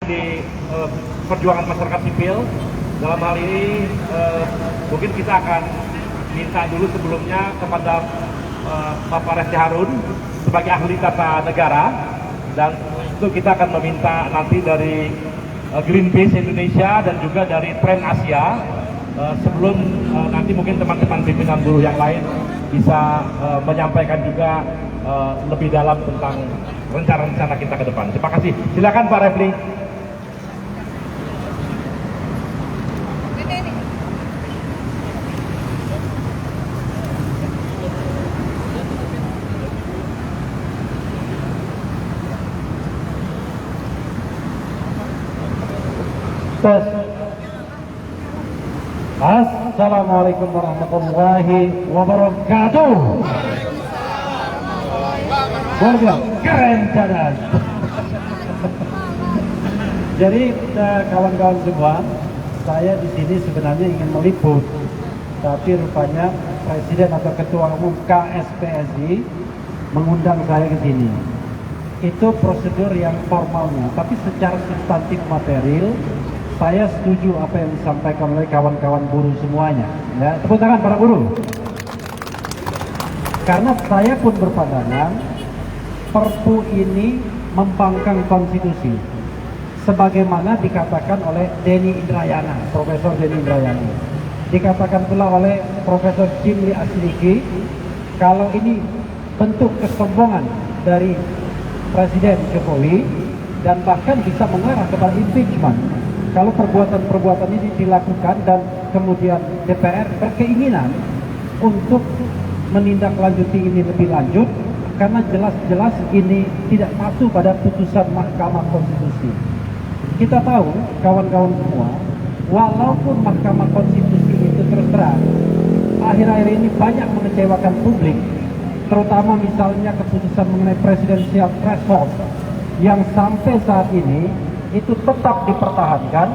di perjuangan masyarakat sipil. Dalam hal ini mungkin kita akan minta dulu sebelumnya kepada Bapak Refdy Harun sebagai ahli tata negara, dan itu kita akan meminta nanti dari Greenpeace Indonesia dan juga dari Trend Asia sebelum nanti mungkin teman-teman pimpinan buruh yang lain bisa menyampaikan juga lebih dalam tentang rencana-rencana kita ke depan. Terima kasih. Silakan Pak Refdy. Assalamualaikum warahmatullahi wabarakatuh. Boleh bilang keren cadas. Jadi kawan-kawan semua, saya di sini sebenarnya ingin meliput, tapi rupanya Presiden atau Ketua Umum KSPSI mengundang saya ke sini. Itu prosedur yang formalnya, tapi secara substantif material saya setuju apa yang disampaikan oleh kawan-kawan buruh semuanya. Ya, tepuk tangan para buruh. Karena saya pun berpandangan Perpu ini membangkang konstitusi, sebagaimana dikatakan oleh Denny Indrayana, Profesor Denny Indrayana. Dikatakan pula oleh Profesor Jimli Asliki, kalau ini bentuk kesombongan dari Presiden Jokowi dan bahkan bisa mengarah kepada impeachment. Kalau perbuatan-perbuatan ini dilakukan dan kemudian DPR berkeinginan untuk menindaklanjuti ini lebih lanjut, karena jelas-jelas ini tidak patuh pada putusan Mahkamah Konstitusi. Kita tahu, kawan-kawan semua, walaupun Mahkamah Konstitusi itu terus terang akhir-akhir ini banyak mengecewakan publik, terutama misalnya keputusan mengenai presidensial threshold yang sampai saat ini itu tetap dipertahankan,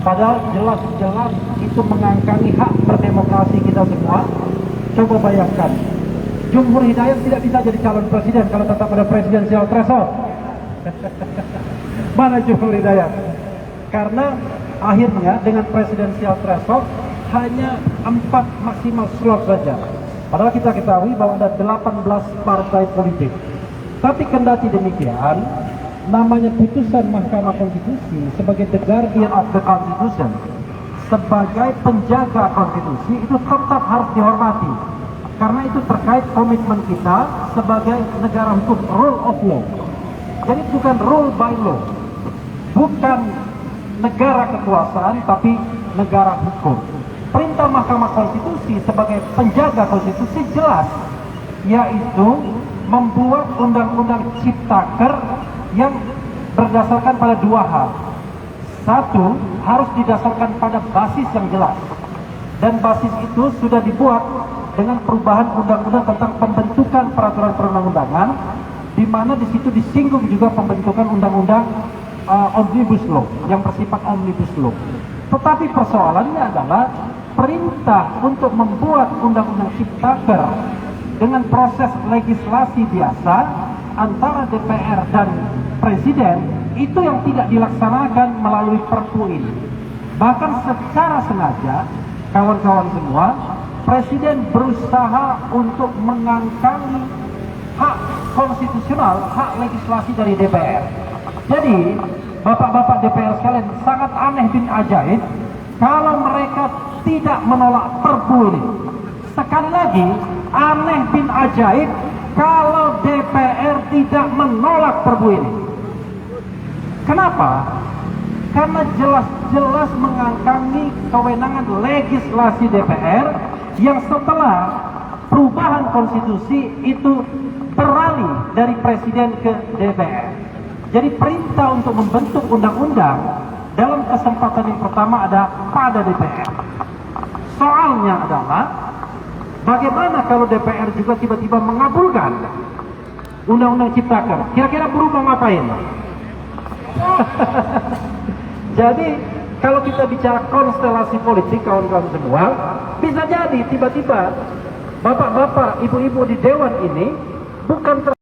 padahal jelas-jelas itu mengangkangi hak berdemokrasi kita semua. Coba bayangkan, Jumhur Hidayat tidak bisa jadi calon presiden kalau tetap ada presidensial threshold. Mana Jumhur Hidayat? Karena akhirnya dengan presidensial threshold hanya 4 maksimal slot saja. Padahal kita ketahui bahwa ada 18 partai politik. Tapi kendati demikian, namanya putusan Mahkamah Konstitusi sebagai the guardian of the Constitution, sebagai penjaga konstitusi, itu tetap harus dihormati. Karena itu terkait komitmen kita sebagai negara hukum, rule of law. Jadi bukan rule by law, bukan negara kekuasaan, tapi negara hukum. Perintah Mahkamah Konstitusi sebagai penjaga konstitusi jelas, yaitu membuat undang-undang ciptaker yang berdasarkan pada 2 hal. Satu, harus didasarkan pada basis yang jelas, dan basis itu sudah dibuat dengan perubahan undang-undang tentang pembentukan peraturan perundang-undangan, di mana di situ disinggung juga pembentukan undang-undang omnibus law yang bersifat omnibus law. Tetapi persoalannya adalah perintah untuk membuat undang-undang ciptaker dengan proses legislasi biasa antara DPR dan Presiden itu yang tidak dilaksanakan melalui Perpu ini. Bahkan secara sengaja, kawan-kawan semua, Presiden berusaha untuk mengangkangi hak konstitusional, hak legislasi dari DPR. Jadi, bapak-bapak DPR sekalian, sangat aneh bin ajaib kalau mereka tidak menolak Perpu ini. Sekali lagi, aneh bin ajaib kalau DPR tidak menolak Perpu ini. Kenapa? Karena jelas-jelas mengangkangi kewenangan legislasi DPR yang setelah perubahan konstitusi itu beralih dari Presiden ke DPR. Jadi perintah untuk membentuk undang-undang dalam kesempatan yang pertama ada pada DPR. Soalnya adalah, bagaimana kalau DPR juga tiba-tiba mengabulkan undang-undang ciptaker? Kira-kira buruh mau ngapain? Jadi kalau kita bicara konstelasi politik, kawan-kawan semua, bisa jadi tiba-tiba bapak-bapak, ibu-ibu di dewan ini bukan